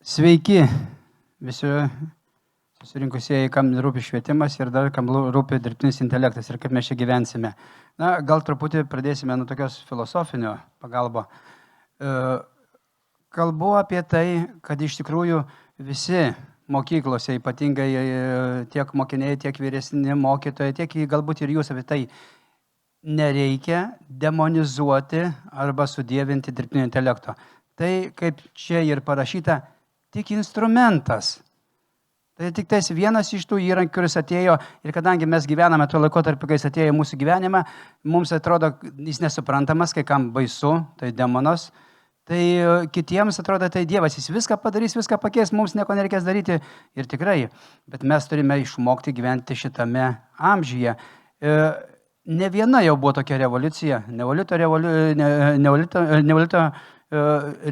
Sveiki visi susirinkusieji, kam rūpi švietimas ir dar kam rūpi dirbtinis intelektas ir kaip mes čia gyvensime. Na, gal truputį pradėsime nuo tokios filosofinio pagalbo. Kalbu apie tai, kad iš tikrųjų visi mokyklose, ypatingai tiek mokiniai, tiek vyresni mokytojai, tiek galbūt ir jūs apie tai, nereikia demonizuoti arba sudievinti dirbtinio intelekto. Tai, kaip čia ir parašyta, tik instrumentas. Tai tik tais vienas iš tų įrankių, kuris atėjo ir kadangi mes gyvename tuo laikotarpiu, kai jis atėjo į mūsų gyvenimą, mums atrodo, jis nesuprantamas, kai kam baisu, tai demonas, tai kitiems atrodo, tai Dievas, jis viską padarys, viską pakeis, mums nieko nereikės daryti ir tikrai, bet mes turime išmokti gyventi šitame amžiuje. Ne viena jau buvo tokia revoliucija, neolito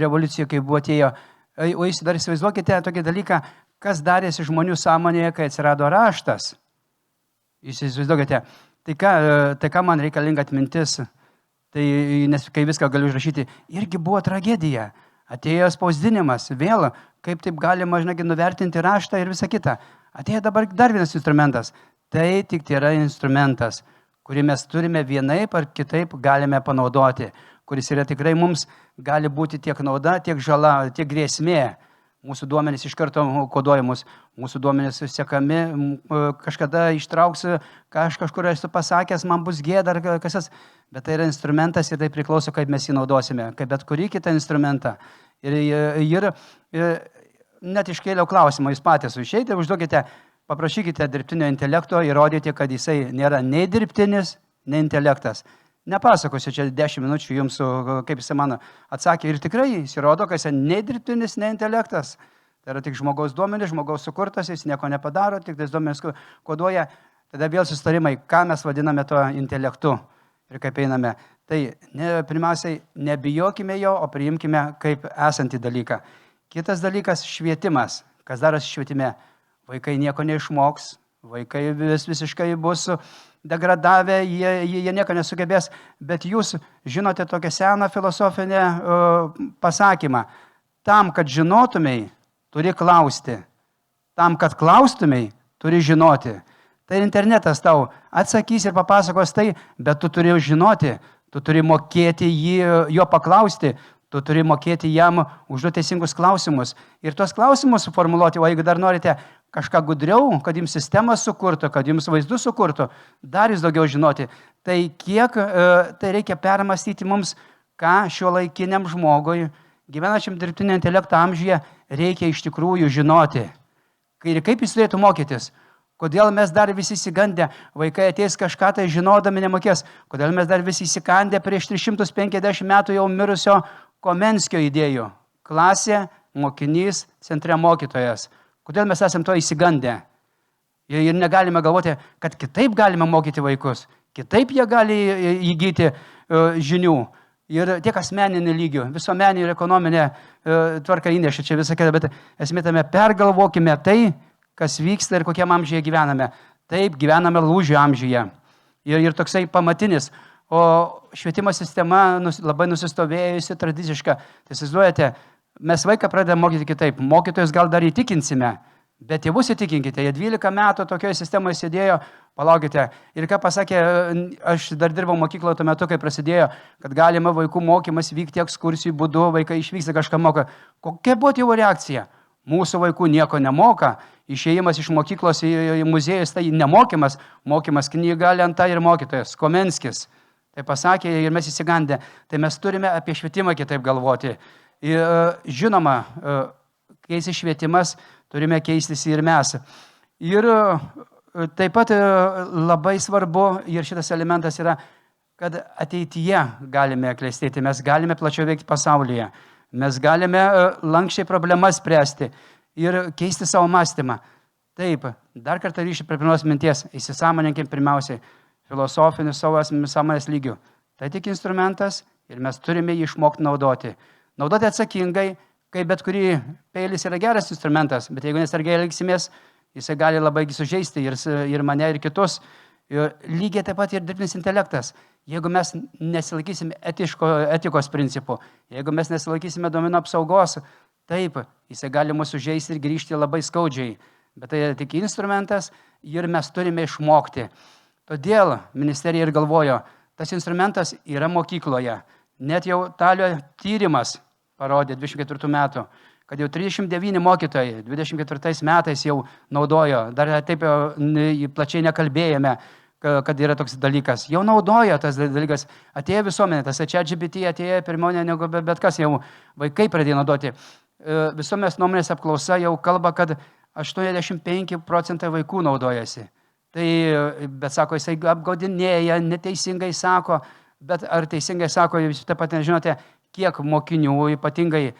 revoliucija, kai buvo atėjo. O jūs dar įsivaizduokite tokį dalyką, kas darėsi žmonių sąmonėje, kai atsirado raštas. Jūs įsivaizduokite, tai ką man reikalinga atmintis, tai, nes kai viską galiu užrašyti, irgi buvo tragedija. Atėjo spausdinimas, vėl, kaip taip galima, nuvertinti raštą ir visą kitą. Atėjo dabar dar vienas instrumentas. Tai tik tai yra instrumentas, kurį mes turime vienaip ar kitaip galime panaudoti, kuris yra tikrai mums gali būti tiek nauda, tiek žala, tiek grėsmė. Mūsų duomenys iš karto koduojamus, mūsų duomenys sekami, kažkada ištrauksiu, kažkur esu pasakęs, man bus gėda ar kasas, bet tai yra instrumentas ir tai priklauso, kaip mes jį naudosime, kaip bet kurį kitą instrumentą. Ir net iškėliau klausimą, jūs patys išeite, užduokite, paprašykite dirbtinio intelekto įrodyti, kad jisai nėra nei dirbtinis, nei intelektas. Nepasakosiu čia 10 minučių jums, kaip jis man atsakė ir tikrai jis įrodo, kad jis nei dirbtinis, nei intelektas. Tai yra tik žmogaus duomenys, žmogaus sukurtas, jis nieko nepadaro, tik tais duomenys koduoja. Tada vėl susitarimai, ką mes vadiname to intelektu ir kaip einame. Tai pirmiausiai nebijokime jo, o priimkime kaip esantį dalyką. Kitas dalykas - švietimas. Kas darosi švietime? Vaikai nieko neišmoks, vaikai visiškai bus degradavę, jie nieko nesugebės, bet jūs žinote tokią seną filosofinę pasakymą. Tam, kad žinotumai, turi klausti. Tam, kad klaustumai, turi žinoti. Tai internetas tau atsakys ir papasakos tai, bet tu turi žinoti, tu turi mokėti jo paklausti, tu turi mokėti jam užduoti teisingus klausimus. Ir tuos klausimus suformuluoti, o jeigu dar norite kažką gudriau, kad jums sistemą sukurtų, kad jums vaizdus sukurtų, dar jūs daugiau žinoti. Tai kiek tai reikia permastyti mums, ką šiuolaikiniam žmogui, gyvenančiam dirbtinio intelekto amžiuje, reikia iš tikrųjų žinoti. Ir kaip jis turėtų mokytis. Kodėl mes dar visi įsigandę, vaikai ateis kažką tai žinodami nemokės. Kodėl mes dar visi įsigandę prieš 350 metų jau mirusio Komenskio idėjų. Klasė, mokinys, centre mokytojas. Kodėl mes esame to įsigandę? Ir negalime galvoti, kad kitaip galime mokyti vaikus, kitaip jie gali įgyti žinių. Ir tiek asmeninį lygių, visuomenį ir ekonominę tvarką įnešė čia visą kitą, bet esmė tame pergalvokime tai, kas vyksta ir kokiam amžiuje gyvename. Taip, gyvename lūžio amžiuje. Ir toksai pamatinis. O švietimo sistema labai nusistovėjusi, tradiciška. Tai įsivaizduojate, mes vaiką pradedame mokyti kitaip. Mokytojus gal dar įtikinsime, bet tėvus įtikinkite. Jie 12 metų tokioje sistemoje sėdėjo, palaukite. Ir ką pasakė, aš dar dirbau mokykloje tuo metu, kai prasidėjo, kad galima vaikų mokymas vykti ekskursijų būdu, vaikai išvyksta kažką moka. Kokia buvo tėvų reakcija? Mūsų vaikų nieko nemoka. Išėjimas iš mokyklos į muziejus, tai nemokymas, mokymas knyga, lenta ir mokytojas, Komenskis. Tai pasakė ir mes įsigandę. Tai mes turime apie švietimą kitaip galvoti. Ir, žinoma, keisis švietimas, turime keistis ir mes. Ir taip pat labai svarbu, ir šitas elementas yra, kad ateityje galime klestėti, mes galime plačiau veikti pasaulyje, mes galime lankščiai problemas spręsti ir keisti savo mąstymą. Taip, dar kartą ryšį prie pirmos minties, įsisąmoninkim pirmiausiai filosofinių savo sąmonės lygių. Tai tik instrumentas ir mes turime jį išmokti naudoti. Naudoti atsakingai, kai bet kurį peilis yra geras instrumentas, bet jeigu nesargiai elgsimės, jisai gali labai sužeisti ir mane, ir kitus. Ir lygiai taip pat ir dirbtinis intelektas. Jeigu mes nesilaikysime etikos principų, jeigu mes nesilaikysime duomenų apsaugos, Taip, jisai gali mūsų sužeisti ir grįžti labai skaudžiai, bet tai yra tik instrumentas ir mes turime išmokti. Todėl ministerija ir galvojo, tas instrumentas yra mokykloje. Net jau Talio tyrimas parodė 24 metų, kad jau 39 mokytojai 24 metais jau naudojo, dar taip plačiai nekalbėjome, kad yra toks dalykas. Jau naudoja tas dalykas, atėjo visuomenė, tas ChatGPT atėjo pirmonė negu bet kas, jau vaikai pradėjo naudoti. Visuomenės nuomonės apklausa jau kalba, kad 85% vaikų naudojasi. Tai, bet sako, jisai apgaudinėja, neteisingai sako, bet ar teisingai sako, jūs taip pat nežinote, kiek mokinių, ypatingai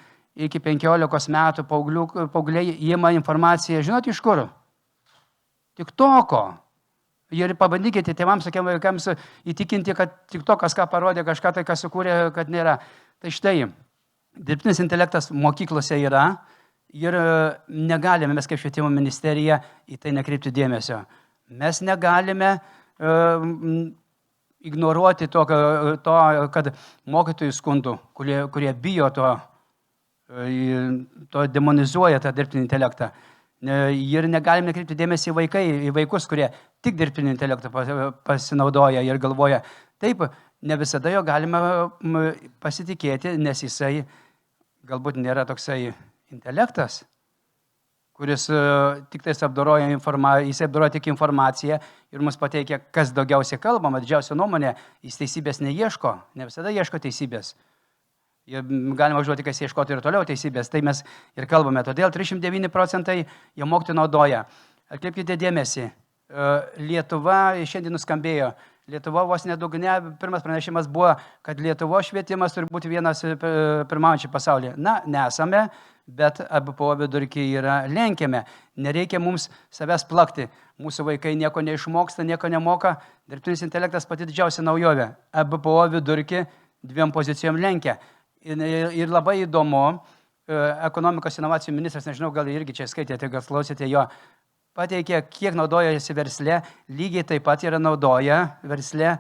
iki 15 metų paaugliai įima informaciją, žinot iš kur? TikToko. Ir pabandykite tėvams, sakėm vaikams, įtikinti, kad TikTokas ką parodė, kažką tai, ką sukūrė, kad nėra. Tai štai, dirbtinis intelektas mokyklose yra ir negalime mes kaip švietimo ministerija į tai nekreipti dėmesio. Mes negalime ignoruoti to, kad mokytojų skundų, kurie bijo to demonizuoja tą dirbtinį intelektą. Ir negalime nekreipti dėmesį į vaikus, kurie tik dirbtinį intelektą pasinaudoja ir galvoja. Taip, ne visada jo galima pasitikėti, nes jisai galbūt nėra toksai intelektas, kuris tik tais apdoroja jisai apdoroja tik informaciją ir mus pateikia, kas daugiausiai kalbama, didžiausia nuomonė, jis teisybės neieško, ne visada ieško teisybės. Galima užduoti, kas ieškoti ir toliau teisybės, tai mes ir kalbame. Todėl 39% jau mokytojai naudoja. Atkreipkite dėmesį, Lietuva šiandien nuskambėjo. Lietuva vos nedugne, pirmas pranešimas buvo, kad Lietuvos švietimas turi būti vienas pirmaujančių pasaulyje. Na, nesame, bet ABPO vidurkį yra lenkiame. Nereikia mums savęs plakti. Mūsų vaikai nieko neišmoksta, nieko nemoka. Dirbtinis intelektas pati didžiausia naujovė. ABPO vidurkį 2 pozicijom lenkia. Ir labai įdomu, ekonomikos inovacijų ministras, nežinau, gal irgi čia skaitėte, gal klausėte jo, pateikė, kiek naudojasi versle, lygiai taip pat yra naudoja versle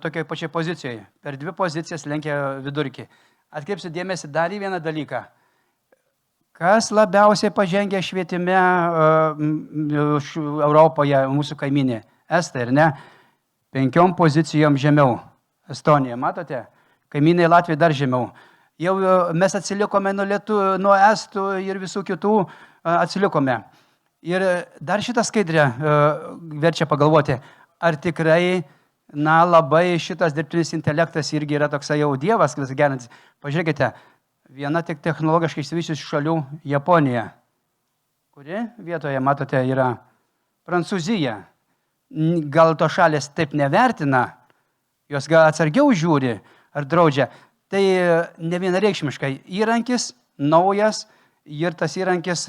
tokioje pačioje pozicijoje. Per 2 pozicijas lenkia vidurkį. Atkreipsiu dėmesį dar į vieną dalyką. Kas labiausiai pažengia švietime Europoje, mūsų kaiminė? Estai, ar ne? 5 pozicijom žemiau. Estonija, matote? Kaimynai Latvijai dar žemiau. Jau mes atsilikome nuo estų ir visų kitų atsilikome. Ir dar šitą skaidrę verčia pagalvoti, ar tikrai, labai šitas dirbtinis intelektas irgi yra toksai jau dievas, vis gerintis. Pažiūrėkite, viena tik technologiškai išsivyščiusių šalių Japonija, kuri vietoje, matote, yra Prancūzija. Gal to šalės taip nevertina, jos gal atsargiau žiūri, ar draudžia. Tai ne vienareikšmiškai įrankis, naujas ir tas įrankis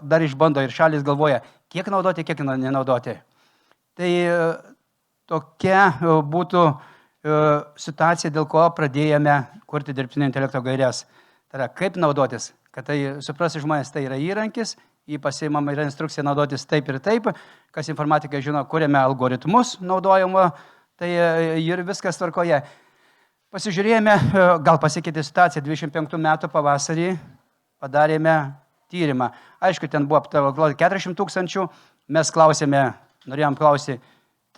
dar išbando ir šalis galvoja, kiek naudoti, kiek nenaudoti. Tai tokia būtų situacija, dėl ko pradėjome kurti dirbtinio intelekto gaires. Tai yra, kaip naudotis, kad tai suprasti žmonės, tai yra įrankis, jį pasiimama yra instrukcija naudotis taip ir taip, kas informatikai žino, kuriame algoritmus naudojimo, tai ir viskas tvarkoje. Pasižiūrėjome, gal pasikeitė situacija, 25 metų pavasarį padarėme tyrimą. Aišku, ten buvo 40 000, mes klausėme, norėjom klausyti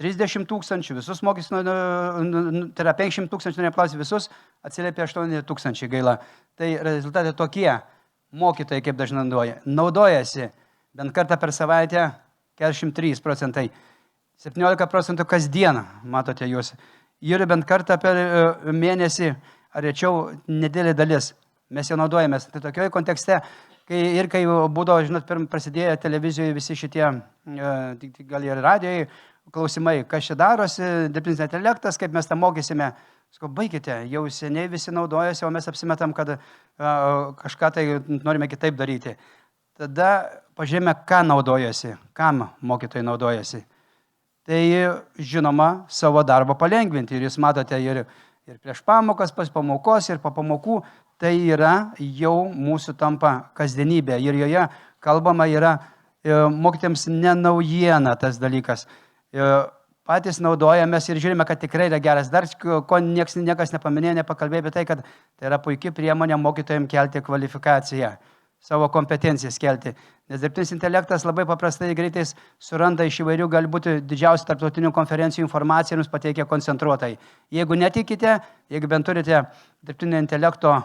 30 000, visus mokys, tai yra 50 000, norėjom klausyti visus, atsiliepė 8 000 gaila. Tai rezultatai tokie, mokytojai kaip dažnai naudojasi bent kartą per savaitę 43%, 17% kasdieną, matote jūs. Ir bent kartą per mėnesį, ar rečiau, nedėlė dalis. Mes jau naudojamės. Tai tokioje kontekste, kai būdavo, žinot, prasidėjo televizijoje visi šitie, gal ir radijai, klausimai, kas čia darosi, dirbtinis intelektas, kaip mes tą mokysime. Sakau, baikite, jau seniai visi naudojasi, o mes apsimetam, kad kažką tai norime kitaip daryti. Tada pažiūrėjome, ką naudojasi, kam mokytojai naudojasi. Tai žinoma, savo darbą palengvinti. Ir jūs matote ir prieš pamokas, pas pamokos ir po pamokų, tai yra jau mūsų tampa kasdienybė. Ir joje kalbama yra mokytėms ne naujiena tas dalykas. Patys naudojamės ir žiūrime, kad tikrai yra geras. Dar ko niekas nepaminėjo, nepakalbėjo apie tai, kad tai yra puikia priemonė mokytojams kelti kvalifikaciją. savo kompetencijas kelti. Nes dirbtinis intelektas labai paprastai greitai suranda iš įvairių, gali būti didžiausių tarptautinių konferencijų informaciją ir jums pateikia koncentruotai. Jeigu netikite, jeigu bent turite dirbtinio intelekto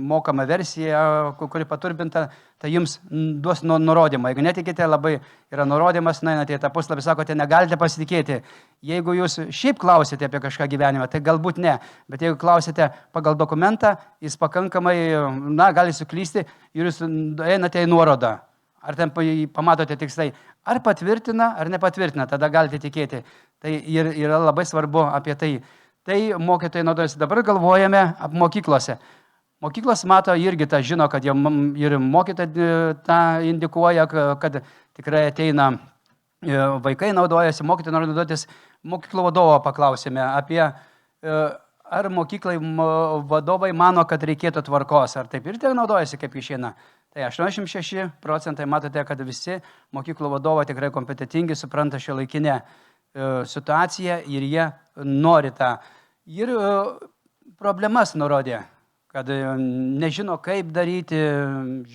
mokamą versiją, kuri paturbinta, tai jums duos nurodymą. Jeigu netikite, labai yra nurodymas, nueinate į tą puslapį, sakote, negalite pasitikėti. Jeigu jūs šiaip klausite apie kažką gyvenimą, tai galbūt ne. Bet jeigu klausite pagal dokumentą, jis pakankamai, gali suklysti ir jūs einate į nuorodą. Ar ten pamatote tiksliai, ar patvirtina, ar nepatvirtina, tada galite tikėti. Tai ir yra labai svarbu apie tai. Tai mokytojai naudojasi. Dabar galvojame apie mokyklose. Mokyklos mato irgi tą žino, kad ir mokytojai tą indikuoja, kad tikrai ateina vaikai naudojasi, mokytojai nori naudotis. Mokyklų vadovo paklausėme apie, ar mokyklai vadovai mano, kad reikėtų tvarkos, ar taip ir tai naudojasi, kaip išeina. Tai 86% matote, kad visi mokyklų vadovai tikrai kompetitingi, supranta šiuolaikinę situaciją ir jie nori tą. Ir problemas nurodė, kad nežino, kaip daryti,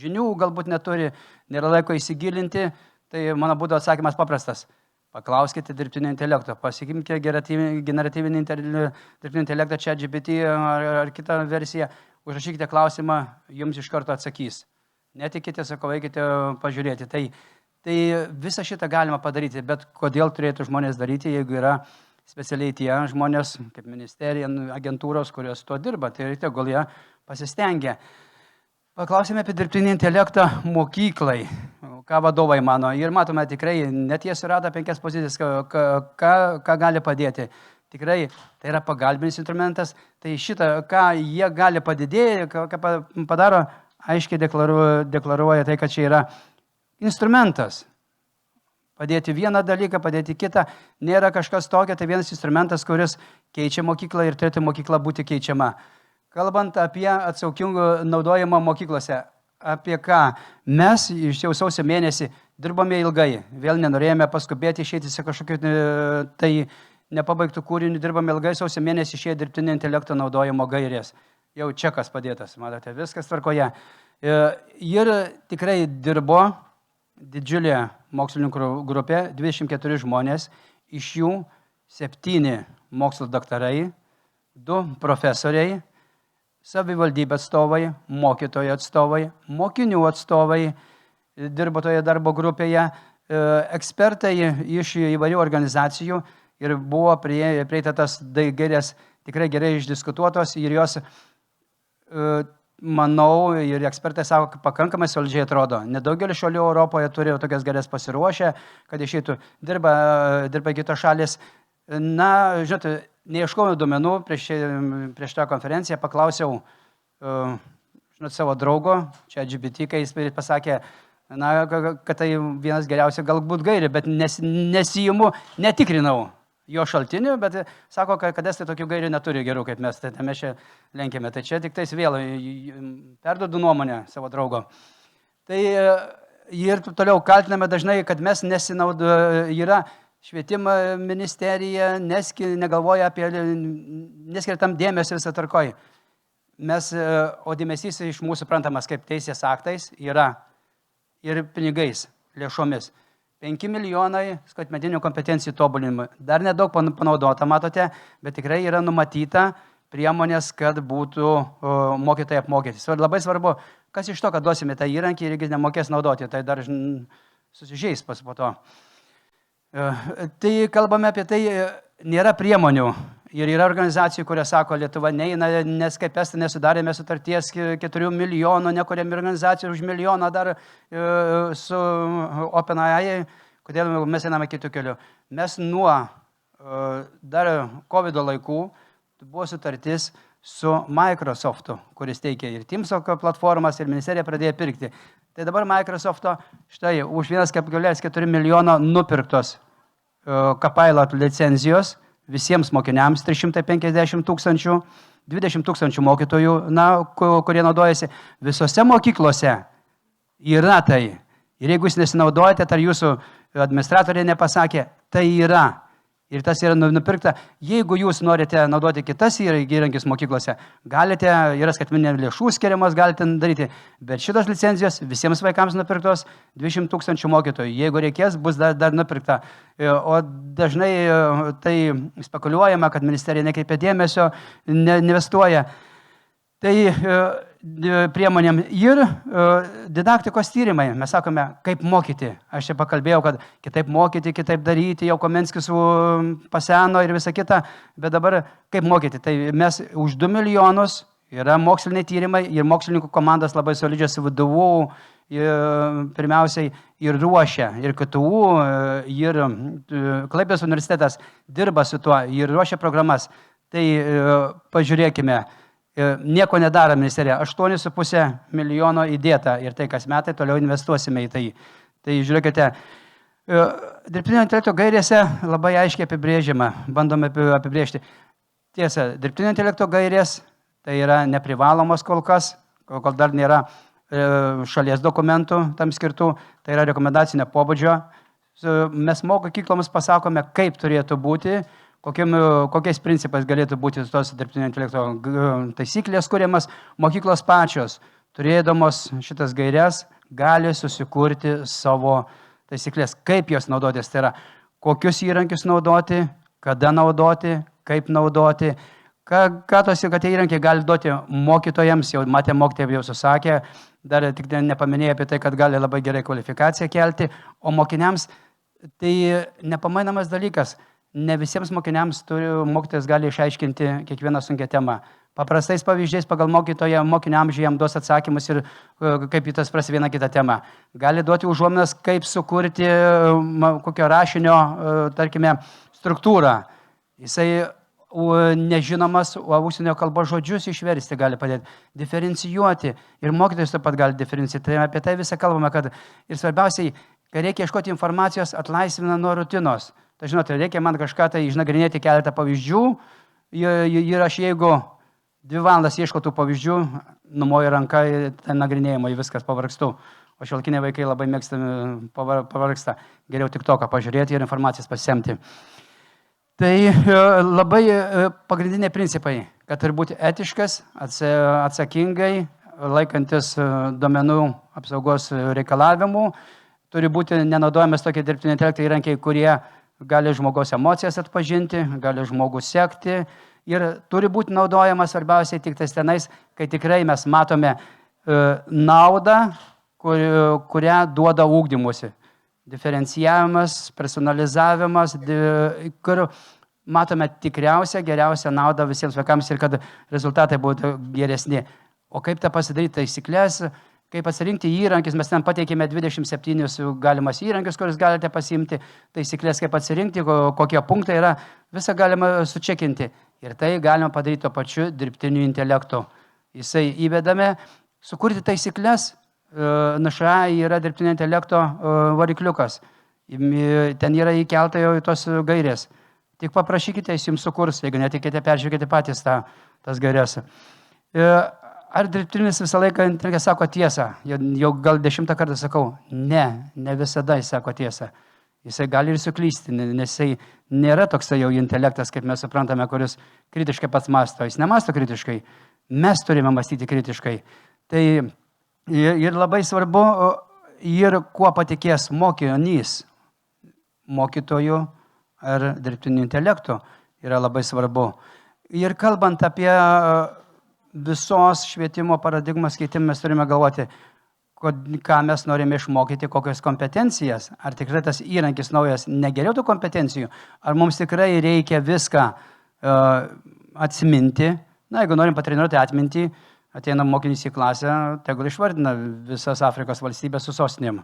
žinių galbūt neturi, nėra laiko įsigilinti. Tai mano būtų atsakymas paprastas. Paklauskite dirbtinio intelekto, pasikimkite generatyvinį dirbtinį intelektą ChatGPT ar kitą versiją, užrašykite klausimą, jums iš karto atsakys. Netikite, sako, eikite pažiūrėti. Tai visą šitą galima padaryti, bet kodėl turėtų žmonės daryti, jeigu yra specialiai tie žmonės, kaip ministerija, agentūros, kurios tuo dirba, tai tegul jie pasistengia. Paklausėme apie dirbtinį intelektą mokyklai, ką vadovai mano. Ir matome tikrai, net jie surado 5 pozicijas, ką gali padėti. Tikrai tai yra pagalbinis instrumentas. Tai šitą, ką jie gali padidėti, ką padaro, aiškiai deklaruoja tai, kad čia yra instrumentas. Padėti vieną dalyką, padėti kitą. Nėra kažkas tokio, tai vienas instrumentas, kuris keičia mokyklą ir turėtų mokykla būti keičiama. Kalbant apie atsaukingų naudojimą mokyklose, apie ką mes iš jau sausio mėnesį dirbame ilgai, vėl nenorėjome paskubėti išeiti su kažkokiu tai nepabaigtų kūriniu, dirbame ilgai, sausio mėnesį išėjo dirbtinio intelekto naudojimo gairės. Jau čekas padėtas, matote, viskas tvarkoje. Ir tikrai dirbo didžiulė mokslininkų grupė, 24 žmonės, iš jų 7 mokslo daktarai, 2 profesoriai, savivaldybė atstovai, mokytojų atstovai, mokinių atstovai dirbo toje darbo grupėje, ekspertai iš įvairių organizacijų ir buvo prieita tas gairės tikrai gerai išdiskutuotos ir jos, manau, ir ekspertai sako, pakankamai solidžiai atrodo. Nedaugelis šalių Europoje turi tokias gairės pasiruošę, kad išeitų, dirba kitos šalis. Na, žinote, neieškojau duomenų prieš tą konferenciją, paklausiau savo draugo, čia GPT, kai jis pasakė, kad tai vienas geriausių galbūt gairių, bet nesijimu, netikrinau jo šaltinių, bet sako, kad estai tokių gairių neturi gerų, kaip mes, tai mes čia lenkėme. Tai čia tik tais vėl perduodu nuomonę savo draugo. Tai ir toliau kaltiname dažnai, kad mes yra švietimo ministerija, negalvoja apie, neskiria tam dėmesio visą tarkoj. O dėmesys iš mūsų suprantamas kaip teisės aktais yra ir pinigais, lėšomis. 5 milijonai skaitmeninių kompetencijų tobulinimui. Dar nedaug panaudota, matote, bet tikrai yra numatyta priemonės, kad būtų mokytojai apmokyti. Labai svarbu, kas iš to, kad duosime tą įrankį ir jis nemokės naudoti, tai dar susižeis po to. Tai kalbame apie tai, nėra priemonių ir yra organizacijų, kurie sako, Lietuva neina, nes kaip estai nesudarėme sutarties 4 milijonų, nekuriam organizacijų už milijoną dar su OpenAI, kodėl mes einame kitų kelių. Mes nuo dar COVID laikų buvo sutartis su Microsoftu, kuris teikia ir Teams platformas, ir ministerija pradėjo pirkti. Tai dabar Microsofto štai už 1,4 milijono nupirktos Copilot licenzijos visiems mokiniams 350 000, 20 000 mokytojų, kurie naudojasi. Visose mokyklose yra tai. Ir jeigu jūs nesinaudojate, ar jūsų administratorė nepasakė, tai yra. Ir tas yra nupirkta. Jeigu jūs norite naudoti kitas įrankius mokyklose, galite, yra skaitmeninė lėšų skiriamos, galite daryti. Bet šitos licenzijos visiems vaikams nupirktos 200 000 mokytojų. Jeigu reikės, bus dar nupirkta. O dažnai tai spekuliuojama, kad ministerija nekreipia dėmesio, investuoja. Tai priemonėm ir didaktikos tyrimai. Mes sakome, kaip mokyti. Aš čia pakalbėjau, kad kitaip mokyti, kitaip daryti, jau Komenskis paseno ir visa kita, bet dabar kaip mokyti. Tai mes už 2 milijonus yra moksliniai tyrimai ir mokslininkų komandos labai solidžios VDU, pirmiausiai ir ruošia, ir KTU, ir Klaipėdos universitetas dirba su tuo ir ruošia programas. Tai pažiūrėkime. Nieko nedaro ministerija, 8,5 milijono įdėta ir tai kas metai toliau investuosime į tai. Tai žiūrėkite, dirbtinio intelekto gairėse labai aiškiai apibrėžiama, bandome apibrėžti. Tiesa, dirbtinio intelekto gairės tai yra neprivalomos kol kas, kol dar nėra šalies dokumentų tam skirtų, tai yra rekomendacinio pobūdžio. Mes mokykloms pasakome, kaip turėtų būti, kokiais principais galėtų būti tos dirbtinio intelekto taisyklės kuriamas. Mokyklos pačios, turėdamos šitas gairias, gali susikurti savo taisyklės, kaip jos naudotis. Tai yra, kokius įrankius naudoti, kada naudoti, kaip naudoti, ką tos įrankiai gali duoti mokytojams, jau matė mokytojai jau susakė, dar tik nepaminėjo apie tai, kad gali labai gerai kvalifikaciją kelti, o mokiniams tai nepamainamas dalykas. Ne visiems mokiniams mokytojas gali išaiškinti kiekvieną sunkią temą. Paprastais pavyzdžiais pagal mokytoją, mokinio amžių jam duos atsakymus ir kaip į tas pras vieną kitą temą. Gali duoti užuominas, kaip sukurti kokio rašinio, tarkime, struktūrą. Jisai nežinomas, užsienio kalbos žodžius išversti gali padėti, diferencijuoti ir mokytojas taip pat gali diferencijuoti. Tai apie tai visą kalbame, kad ir svarbiausiai, kai reikia ieškoti informacijos, atlaisvina nuo rutinos. Tai žinote, reikia man kažką tai išnagrinėti keletą pavyzdžių ir aš jeigu 2 valandas ieško tų pavyzdžių, numoju ranką, tai nagrinėjimo į viskas pavargstu. O šiuolaikiniai vaikai labai mėgstami pavargsta. Geriau tik to, ką pažiūrėti ir informacijas pasisemti. Tai labai pagrindiniai principai, kad turi būti etiškas, atsakingai, laikantis duomenų apsaugos reikalavimų, turi būti nenaudojamas tokie dirbtinio intelekto įrankiai, kurie gali žmogaus emocijas atpažinti, gali žmogus sekti ir turi būti naudojamas svarbiausiai tik tais tenais, kai tikrai mes matome naudą, kurią duoda ugdymusi. Diferencijavimas, personalizavimas, kur matome tikriausią, geriausią naudą visiems vaikams ir kad rezultatai būtų geresni. O kaip tą pasidaryti taisyklės, kaip pasirinkti įrankius, mes ten pateikėme 27 galimas įrankius, kuris galite pasiimti, taisyklės, kaip atsirinkti, kokie punktai yra, visą galima sučekinti. Ir tai galima padaryti to pačiu dirbtiniu intelektu. Jisai įvedame, sukurti taisyklės, NŠA yra dirbtinio intelekto varikliukas. Ten yra įkelta jau į tos gairės. Tik paprašykite, jis jums sukurs, jeigu netikite, peržiūrėkite patys tas gairės. Ar dirbtinis visą laiką intelektas sako tiesą? Jau gal 10 kartą sakau, ne visada jis sako tiesą. Jisai gali ir suklysti, nes jisai nėra toks jau intelektas, kaip mes suprantame, kuris kritiškai pats masto. Jis nemasto kritiškai, mes turime mąstyti kritiškai. Tai ir labai svarbu, ir kuo patikės mokinys, mokytojų ar dirbtiniu intelektu, yra labai svarbu. Ir kalbant apie visos švietimo paradigmos keitimą, mes turime galvoti, ką mes norime išmokyti, kokios kompetencijas. Ar tikrai tas įrankis naujas negeriau tų kompetencijų, ar mums tikrai reikia viską atsiminti. Na, jeigu norim patreniruoti atmintį, ateina mokinys į klasę, tegul išvardina visas Afrikos valstybės su sostinėm.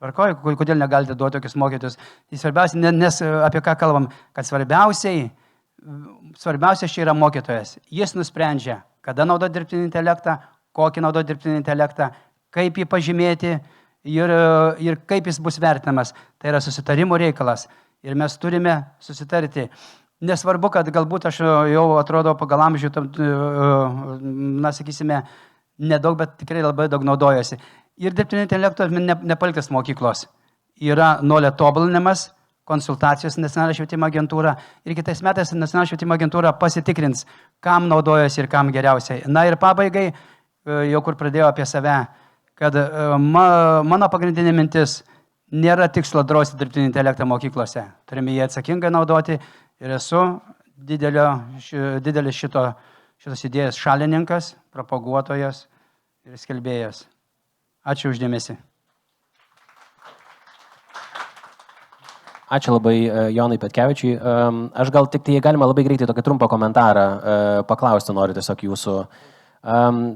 Tvarkoj, kodėl negalite duoti tokius mokytus? Tai svarbiausia, nes apie ką kalbam, kad svarbiausia čia yra mokytojas. Jis nusprendžia, kada naudoti dirbtinį intelektą, kokį naudoti dirbtinį intelektą, kaip jį pažymėti ir kaip jis bus vertinamas. Tai yra susitarimo reikalas. Ir mes turime susitarti. Nesvarbu, kad galbūt aš jau atrodo pagal amžių, na, sakysime, nedaug, bet tikrai labai daug naudojosi. Ir dirbtinio intelekto nepaliktas mokyklos. Yra nuolat tobulinimas, konsultacijos nacionalinė švietimo agentūra ir kitais metais nacionalinė švietimo agentūra pasitikrins, kam naudojasi ir kam geriausiai. Na ir pabaigai, jau kur pradėjau apie save, kad mano pagrindinė mintis nėra tikslo drausti dirbtinį intelektą mokyklose. Turime jį atsakingai naudoti ir esu didelis šitos idėjos šalininkas, propaguotojas ir skelbėjas. Ačiū uždėmesi. Ačiū labai Jonai Petkevičiui. Aš gal tik tai galima labai greitai tokį trumpą komentarą paklausti noriu tiesiog jūsų.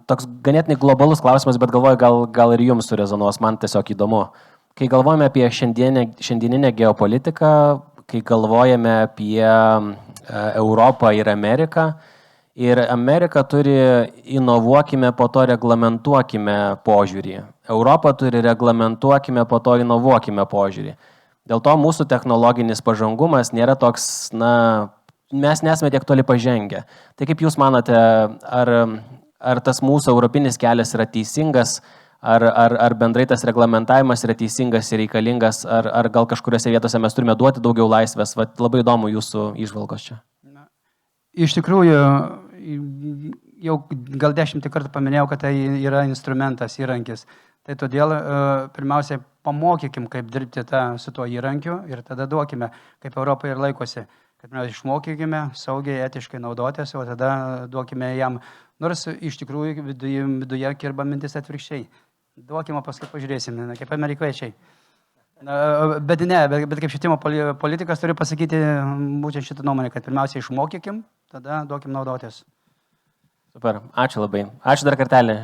Toks ganėtinai globalus klausimas, bet galvoju, gal ir jums surezonuos, man tiesiog įdomu. Kai galvojame apie šiandieninę geopolitiką, kai galvojame apie Europą ir Ameriką, ir Amerika turi inovuokime, po to reglamentuokime požiūrį. Europa turi reglamentuokime, po to inovuokime požiūrį. Dėl to mūsų technologinis pažangumas nėra toks, mes nesame tiek toli pažengę. Tai kaip Jūs manote, ar tas mūsų europinis kelias yra teisingas, ar bendrai tas reglamentavimas yra teisingas ir reikalingas, ar gal kažkuriuose vietose mes turime duoti daugiau laisvės? Labai įdomu Jūsų įžvalgos čia. Iš tikrųjų, jau gal 10 kartų paminėjau, kad tai yra instrumentas, įrankis. Tai todėl pirmiausiai pamokykim, kaip dirbti su tuo įrankiu ir tada duokime, kaip Europoje ir laikosi, kad mes išmokykime saugiai, etiškai naudotis, o tada duokime jam. Nors iš tikrųjų viduje kirba mintis atvirkščiai. Duokime, paskui pažiūrėsime, kaip amerikiečiai. Bet kaip švietimo politikas turiu pasakyti būtent šitą nuomonę, kad pirmiausia išmokykim, tada duokim naudotis. Super, ačiū labai. Ačiū dar kartelį.